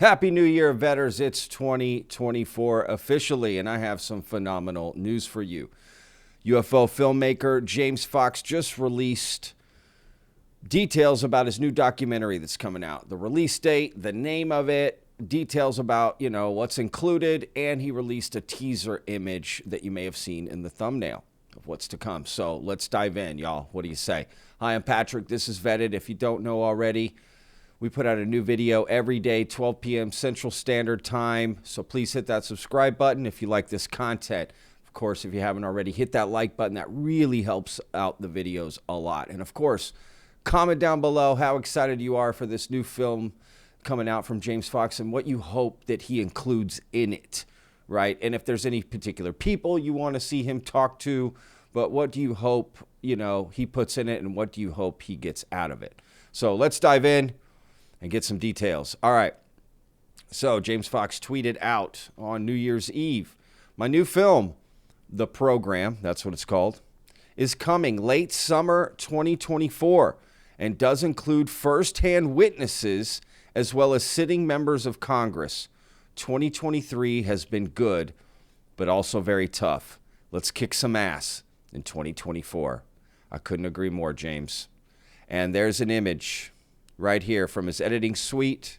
Happy New Year, vetters. It's 2024 officially, and I have some phenomenal news for you. UFO filmmaker James Fox just released details about his new documentary that's coming out. The release date, the name of it, details about, what's included, and he released a teaser image that you may have seen in the thumbnail of what's to come. So let's dive in, y'all. What do you say? Hi, I'm Patrick. This is Vetted. If you don't know already, we put out a new video every day, 12 p.m. Central Standard Time. So please hit that subscribe button if you like this content. Of course, if you haven't already, hit that like button. That really helps out the videos a lot. And of course, comment down below how excited you are for this new film coming out from James Fox and what you hope that he includes in it, right? And if there's any particular people you want to see him talk to, but what do you hope, he puts in it, and what do you hope he gets out of it? So let's dive in and get some details. All right. So James Fox tweeted out on New Year's Eve, my new film, The Program, that's what it's called, is coming late summer 2024 and does include firsthand witnesses as well as sitting members of Congress. 2023 has been good, but also very tough. Let's kick some ass in 2024. I couldn't agree more, James. And there's an image right here from his editing suite,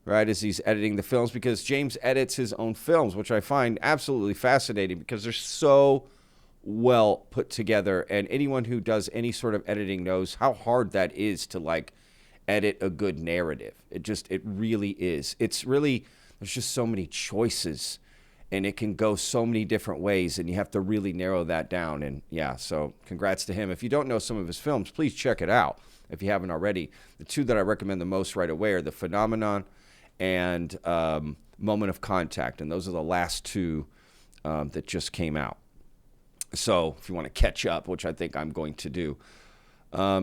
right, as he's editing the films, because James edits his own films, which I find absolutely fascinating because they're so well put together. And anyone who does any sort of editing knows how hard that is to edit a good narrative. It really is. It's really, there's just so many choices and it can go so many different ways and you have to really narrow that down. And yeah, so congrats to him. If you don't know some of his films, please check it out. If you haven't already, the two that I recommend the most right away are The Phenomenon and Moment of Contact. And those are the last two that just came out. So if you want to catch up, which I think I'm going to do.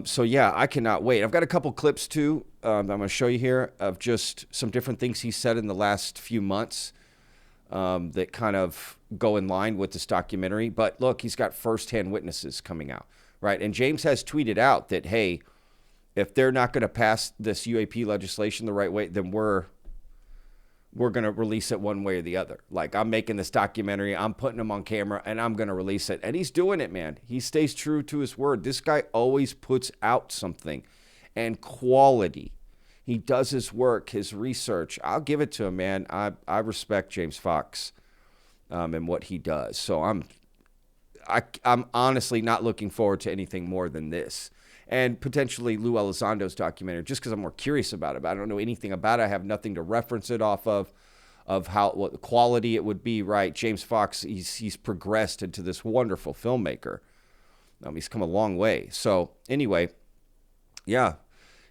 So yeah, I cannot wait. I've got a couple clips too I'm going to show you here of just some different things he said in the last few months that kind of go in line with this documentary. But look, he's got firsthand witnesses coming out, right? And James has tweeted out that, hey, if they're not going to pass this UAP legislation the right way, then we're going to release it one way or the other. Like, I'm making this documentary, I'm putting him on camera, and I'm going to release it. And he's doing it, man. He stays true to his word. This guy always puts out something, and quality. He does his work, his research. I'll give it to him, man. I respect James Fox and what he does. So I'm honestly not looking forward to anything more than this. And potentially Lou Elizondo's documentary, just because I'm more curious about it. But I don't know anything about it. I have nothing to reference it off of what quality it would be, right? James Fox, he's progressed into this wonderful filmmaker. He's come a long way. So anyway, yeah,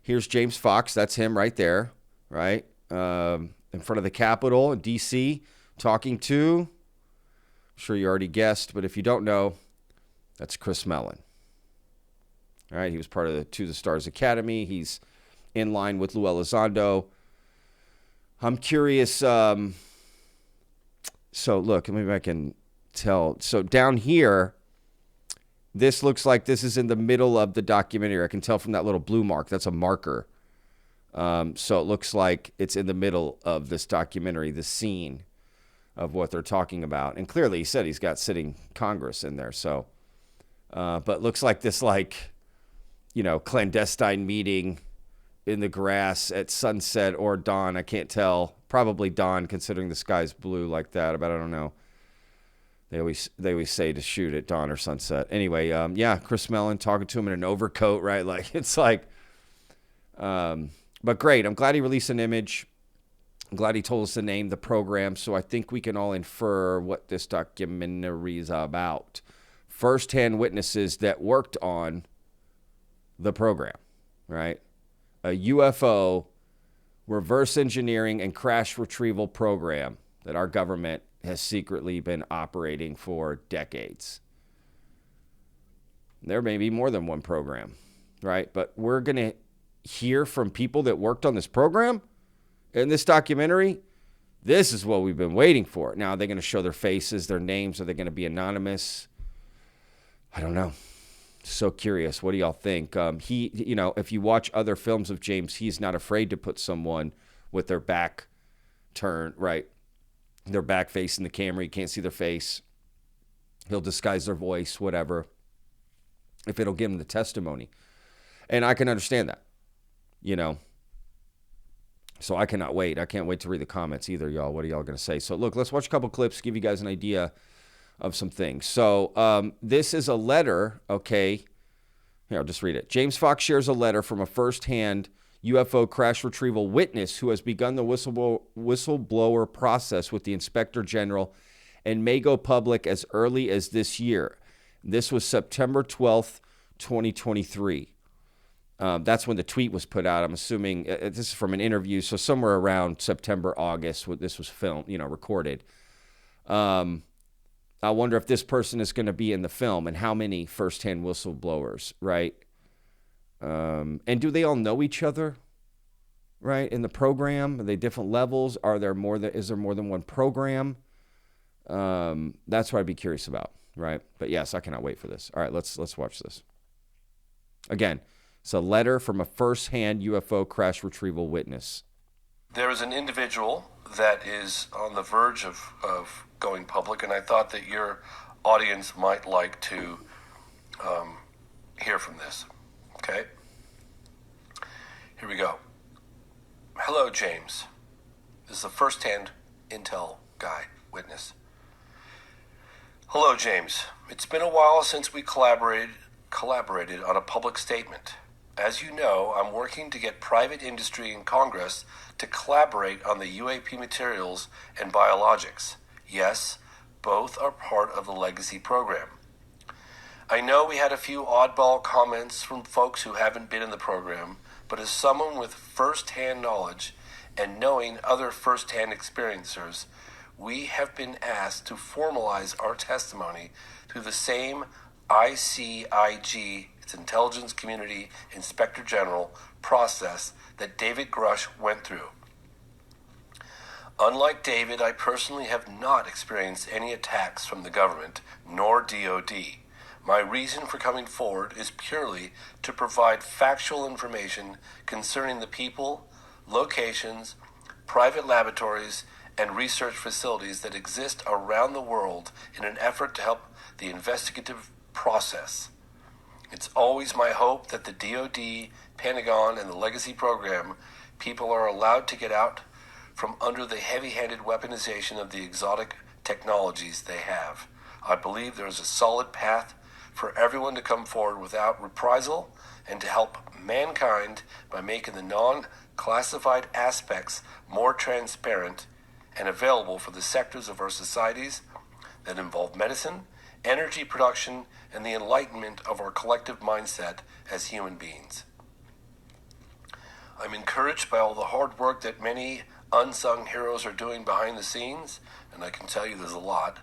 here's James Fox. That's him right there, right? In front of the Capitol in D.C. talking to, I'm sure you already guessed, but if you don't know, that's Chris Mellon. All right, he was part of the To the Stars Academy. He's in line with Lou Elizondo. I'm curious. So look, maybe I can tell. So down here, this looks like this is in the middle of the documentary. I can tell from that little blue mark. That's a marker. So it looks like it's in the middle of this documentary, the scene of what they're talking about. And clearly he said he's got sitting Congress in there. So, but looks like this clandestine meeting in the grass at sunset or dawn. I can't tell. Probably dawn, considering the sky's blue like that. But I don't know. They always say to shoot at dawn or sunset. Anyway, yeah, Chris Mellon talking to him in an overcoat, right? But great. I'm glad he released an image. I'm glad he told us the name, the program. So I think we can all infer what this documentary is about. First-hand witnesses that worked on the program, right? A UFO reverse engineering and crash retrieval program that our government has secretly been operating for decades. There may be more than one program, right? But we're going to hear from people that worked on this program in this documentary. This is what we've been waiting for. Now, are they going to show their faces, their names? Are they going to be anonymous? I don't know. So curious. What do y'all think? If you watch other films of James, he's not afraid to put someone with their back turn, right? They're back facing the camera. You can't see their face. He'll disguise their voice, whatever, if it'll give him the testimony. And I can understand that, So I cannot wait. I can't wait to read the comments either, y'all. What are y'all going to say? So, look, let's watch a couple clips, give you guys an idea of some things. So, this is a letter, okay? Here, I'll just read it. James Fox shares a letter from a firsthand UFO crash retrieval witness who has begun the whistleblower process with the Inspector General and may go public as early as this year. This was September 12th, 2023. That's when the tweet was put out. I'm assuming this is from an interview, so somewhere around September, August, this was filmed, recorded. I wonder if this person is going to be in the film and how many firsthand whistleblowers, right? And do they all know each other, right? In the program, are they different levels? Is there more than one program? That's what I'd be curious about, right? But yes, I cannot wait for this. All right, let's watch this. Again, it's a letter from a first-hand UFO crash retrieval witness. There is an individual that is on the verge of going public, and I thought that your audience might like to hear from this. Okay? Here we go. Hello, James. This is a first-hand intel guy, witness. Hello, James. It's been a while since we collaborated on a public statement. As you know, I'm working to get private industry and Congress to collaborate on the UAP materials and biologics. Yes, both are part of the legacy program. I know we had a few oddball comments from folks who haven't been in the program, but as someone with first-hand knowledge and knowing other first-hand experiencers, we have been asked to formalize our testimony through the same ICIG, its Intelligence Community Inspector General, process that David Grush went through. Unlike David, I personally have not experienced any attacks from the government, nor DOD. My reason for coming forward is purely to provide factual information concerning the people, locations, private laboratories, and research facilities that exist around the world in an effort to help the investigative process. It's always my hope that the DOD, Pentagon, and the Legacy Program people are allowed to get out from under the heavy-handed weaponization of the exotic technologies they have. I believe there is a solid path for everyone to come forward without reprisal and to help mankind by making the non-classified aspects more transparent and available for the sectors of our societies that involve medicine, energy production, and the enlightenment of our collective mindset as human beings. I'm encouraged by all the hard work that many unsung heroes are doing behind the scenes, and I can tell you there's a lot,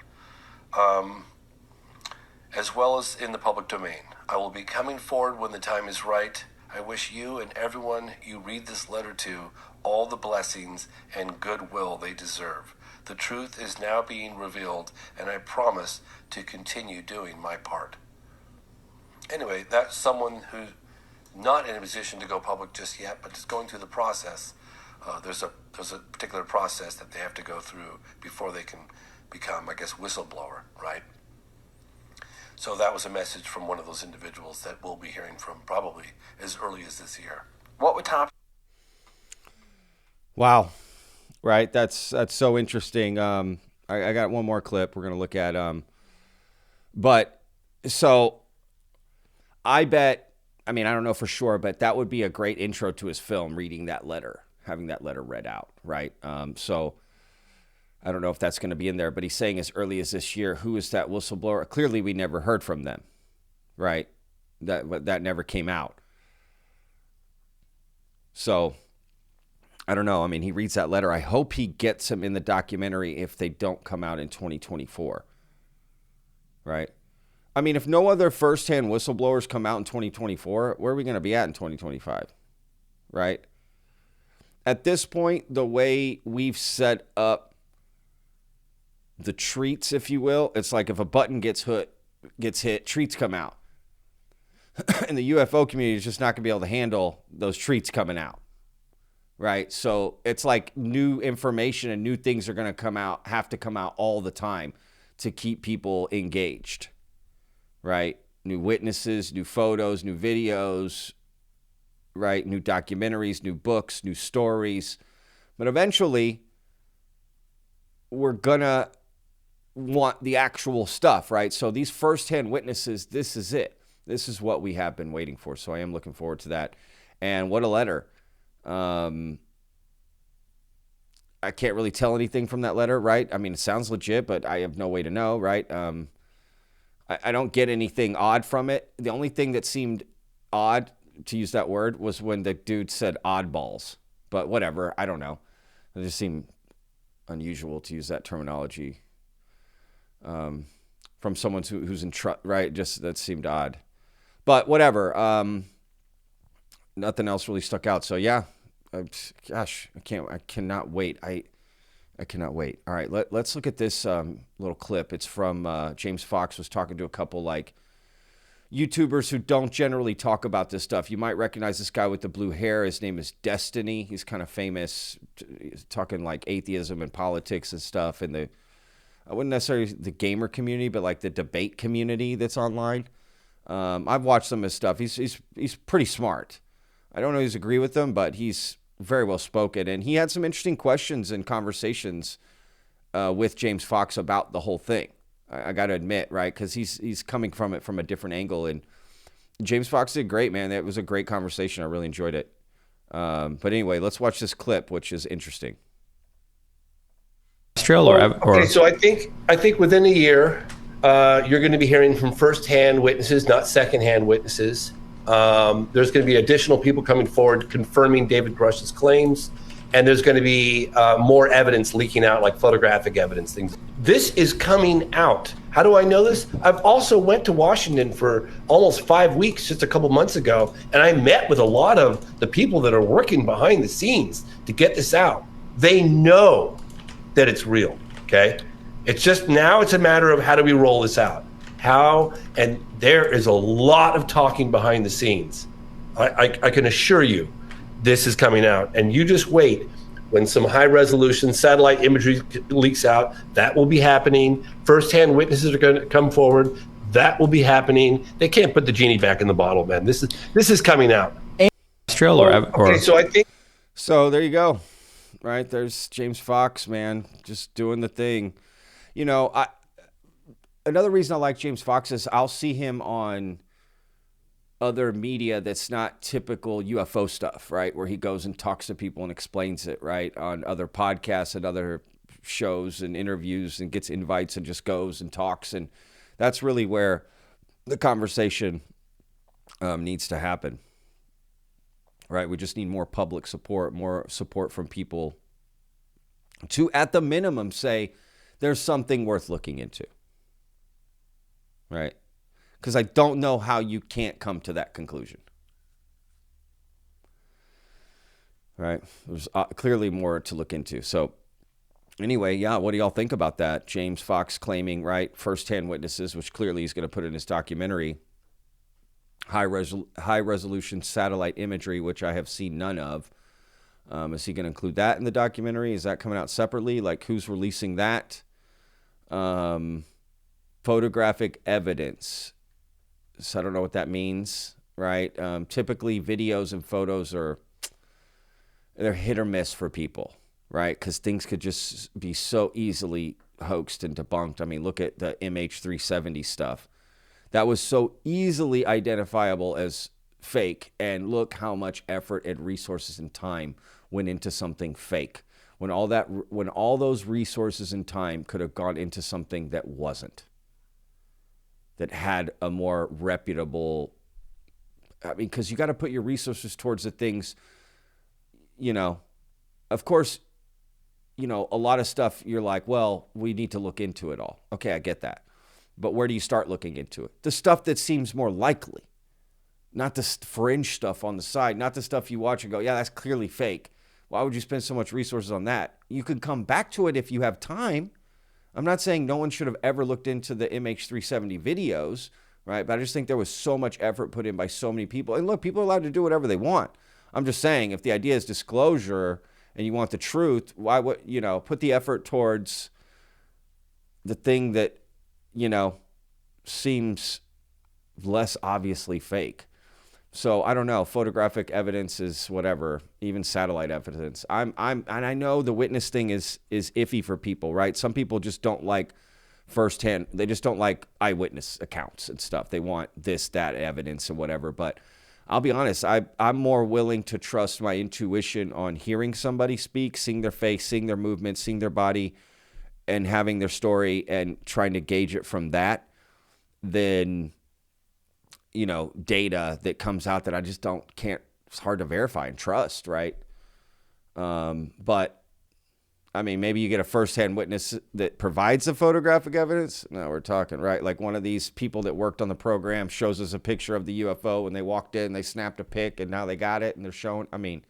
as well as in the public domain. I will be coming forward when the time is right. I wish you and everyone you read this letter to all the blessings and goodwill they deserve. The truth is now being revealed, and I promise to continue doing my part. Anyway, that's someone who's not in a position to go public just yet, but is going through the process. There's a particular process that they have to go through before they can become, I guess, whistleblower, right? So that was a message from one of those individuals that we'll be hearing from probably as early as this year. What would top? Wow. Right. That's so interesting. I got one more clip we're going to look at. But so I bet, I don't know for sure, but that would be a great intro to his film, reading that letter, having that letter read out. Right. So I don't know if that's going to be in there, but he's saying as early as this year, who is that whistleblower? Clearly, we never heard from them, right? That never came out. So I don't know. He reads that letter. I hope he gets him in the documentary if they don't come out in 2024, right? If no other firsthand whistleblowers come out in 2024, where are we going to be at in 2025, right? At this point, the way we've set up the treats, if you will, it's like if a button gets hit, treats come out. And the UFO community is just not going to be able to handle those treats coming out, right? So it's like new information and new things are going to have to come out all the time to keep people engaged, right? New witnesses, new photos, new videos, right? New documentaries, new books, new stories. But eventually, we're going to want the actual stuff, right? So these firsthand witnesses, this is it. This is what we have been waiting for. So I am looking forward to that. And what a letter. I can't really tell anything from that letter, right? I mean, it sounds legit, but I have no way to know, right? I don't get anything odd from it. The only thing that seemed odd, to use that word, was when the dude said oddballs. But whatever, I don't know. It just seemed unusual to use that terminology from someone who's in trust, right? Just that seemed odd. But whatever. Nothing else really stuck out. So yeah, gosh, I cannot wait. I cannot wait. All right, let's look at this little clip. It's from James Fox was talking to a couple like YouTubers who don't generally talk about this stuff. You might recognize this guy with the blue hair. His name is Destiny. He's kind of famous, he's talking like atheism and politics and stuff. And I wouldn't necessarily the gamer community, but like the debate community that's online. I've watched some of his stuff. He's pretty smart. I don't always agree with him, but he's very well spoken. And he had some interesting questions and conversations with James Fox about the whole thing. I got to admit, right? Because he's coming from it from a different angle. And James Fox did great, man. That was a great conversation. I really enjoyed it. But anyway, let's watch this clip, which is interesting. Okay, so I think within a year, you're going to be hearing from firsthand witnesses, not secondhand witnesses. There's going to be additional people coming forward confirming David Grush's claims, and there's going to be more evidence leaking out, like photographic evidence, things. This is coming out. How do I know this? I've also went to Washington for almost 5 weeks just a couple months ago, and I met with a lot of the people that are working behind the scenes to get this out. They know that it's real, okay? It's just now it's a matter of how do we roll this out? How, and there is a lot of talking behind the scenes. I can assure you this is coming out, and you just wait. When some high-resolution satellite imagery leaks out, that will be happening. First-hand witnesses are going to come forward. That will be happening. They can't put the genie back in the bottle, man. This is coming out. Okay, so I think. So there you go, right? There's James Fox, man, just doing the thing. You know, another reason I like James Fox is I'll see him on other media that's not typical UFO stuff, right? Where he goes and talks to people and explains it, right? On other podcasts and other shows and interviews and gets invites and just goes and talks. And that's really where the conversation needs to happen, right? We just need more public support, more support from people to, at the minimum, say there's something worth looking into, right? Because I don't know how you can't come to that conclusion. Right? There's clearly more to look into. So anyway, yeah, what do y'all think about that? James Fox claiming, right, firsthand witnesses, which clearly he's going to put in his documentary, high-resolution satellite imagery, which I have seen none of. Is he going to include that in the documentary? Is that coming out separately? Like, who's releasing that? Photographic evidence. So I don't know what that means, right? Typically, videos and photos they're hit or miss for people, right? Because things could just be so easily hoaxed and debunked. I mean, look at the MH370 stuff. That was so easily identifiable as fake, and look how much effort and resources and time went into something fake. When all those resources and time could have gone into something that wasn't. That had a more reputable, I mean, because you got to put your resources towards the things, you know, of course, you know, a lot of stuff you're like, well, we need to look into it all. Okay, I get that. But where do you start looking into it? The stuff that seems more likely, not the fringe stuff on the side, not the stuff you watch and go, yeah, that's clearly fake. Why would you spend so much resources on that? You could come back to it if you have time. I'm not saying no one should have ever looked into the MH370 videos, right? But I just think there was so much effort put in by so many people. And look, people are allowed to do whatever they want. I'm just saying, if the idea is disclosure and you want the truth, why would, put the effort towards the thing that, seems less obviously fake. So I don't know. Photographic evidence is whatever, even satellite evidence. And I know the witness thing is iffy for people, right? Some people just don't like firsthand. They just don't like eyewitness accounts and stuff. They want this, that evidence and whatever. But I'll be honest, I'm more willing to trust my intuition on hearing somebody speak, seeing their face, seeing their movement, seeing their body, and having their story and trying to gauge it from that than, data that comes out that I just can't, it's hard to verify and trust, right? But I mean, maybe you get a firsthand witness that provides the photographic evidence. No, we're talking, right? Like one of these people that worked on the program shows us a picture of the UFO when they walked in, they snapped a pic and now they got it and they're showing, I mean,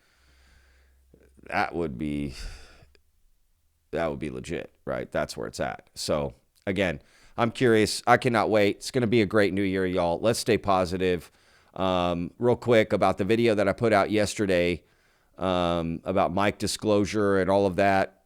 that would be legit, right? That's where it's at. So again, I'm curious. I cannot wait. It's going to be a great new year, y'all. Let's stay positive. Real quick about the video that I put out yesterday about mic disclosure and all of that.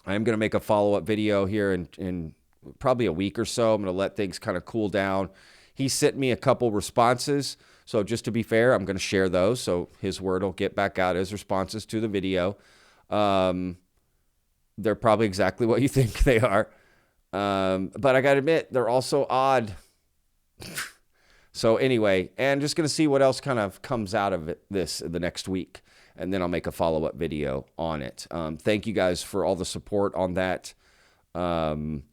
I'm going to make a follow-up video here in probably a week or so. I'm going to let things kind of cool down. He sent me a couple responses. So just to be fair, I'm going to share those. So his word will get back out as responses to the video. They're probably exactly what you think they are. But I got to admit, they're also odd. So anyway, and just going to see what else kind of comes out of this the next week. And then I'll make a follow-up video on it. Thank you guys for all the support on that. And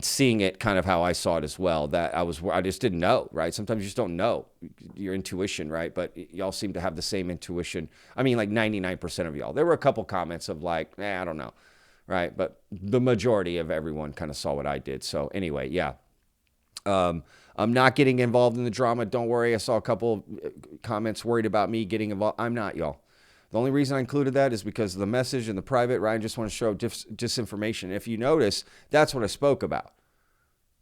seeing it kind of how I saw it as well. That I just didn't know, right? Sometimes you just don't know your intuition, right? But y'all seem to have the same intuition. I mean, like 99% of y'all. There were a couple comments of like, I don't know. Right. But the majority of everyone kind of saw what I did. So anyway, yeah. I'm not getting involved in the drama. Don't worry. I saw a couple comments worried about me getting involved. I'm not, y'all. The only reason I included that is because of the message and the private. Ryan just want to show disinformation. If you notice, that's what I spoke about.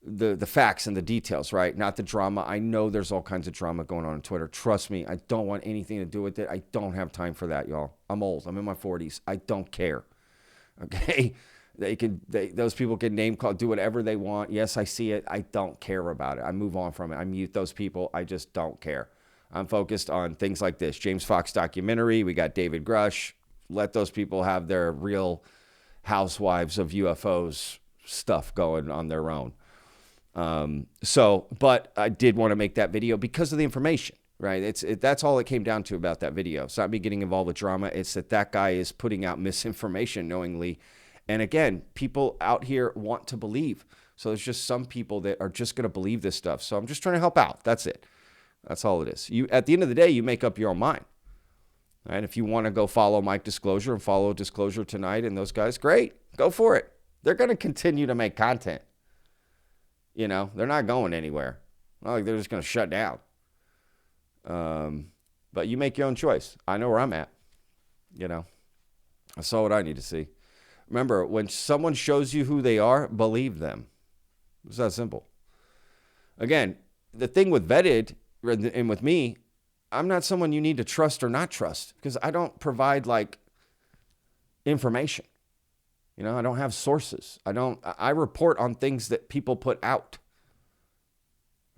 The facts and the details, right? Not the drama. I know there's all kinds of drama going on Twitter. Trust me. I don't want anything to do with it. I don't have time for that, y'all. I'm old. I'm in my 40s. I don't care. Okay, those people can name call, do whatever they want. Yes, I see it. I don't care about it. I move on from it. I mute those people. I just don't care. I'm focused on things like this. James Fox documentary. We got David Grush. Let those people have their Real Housewives of UFOs stuff going on their own. But I did want to make that video because of the information. Right. That's all it came down to about that video. It's not me getting involved with drama. It's that guy is putting out misinformation knowingly. And again, people out here want to believe. So there's just some people that are just going to believe this stuff. So I'm just trying to help out. That's it. That's all it is. At the end of the day, you make up your own mind. Right? If you want to go follow Mike Disclosure and follow Disclosure Tonight and those guys, great. Go for it. They're going to continue to make content. They're not going anywhere. Not like they're just going to shut down. But you make your own choice. I know where I'm at. I saw what I need to see. Remember, when someone shows you who they are, believe them. It's that simple. Again, the thing with vetted and with me, I'm not someone you need to trust or not trust because I don't provide like information. I don't have sources. I report on things that people put out.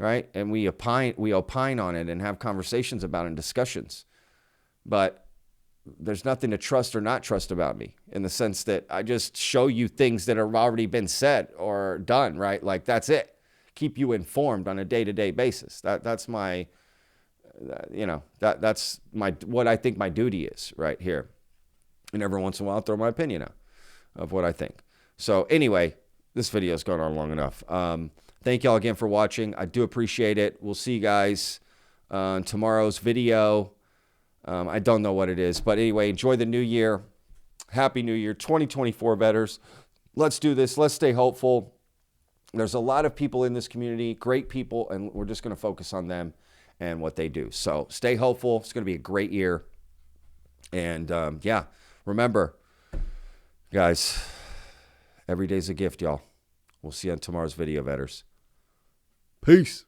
Right? And we opine on it and have conversations about it and discussions. But there's nothing to trust or not trust about me in the sense that I just show you things that have already been said or done, right? Like that's it. Keep you informed on a day-to-day basis. That's my, that's what I think my duty is right here. And every once in a while, I'll throw my opinion out of what I think. So anyway, this video has gone on long enough. Thank y'all again for watching. I do appreciate it. We'll see you guys on tomorrow's video. I don't know what it is. But anyway, enjoy the new year. Happy New Year, 2024 betters. Let's do this. Let's stay hopeful. There's a lot of people in this community, great people, and we're just going to focus on them and what they do. So stay hopeful. It's going to be a great year. And remember, guys, every day's a gift, y'all. We'll see you on tomorrow's video, betters. Peace.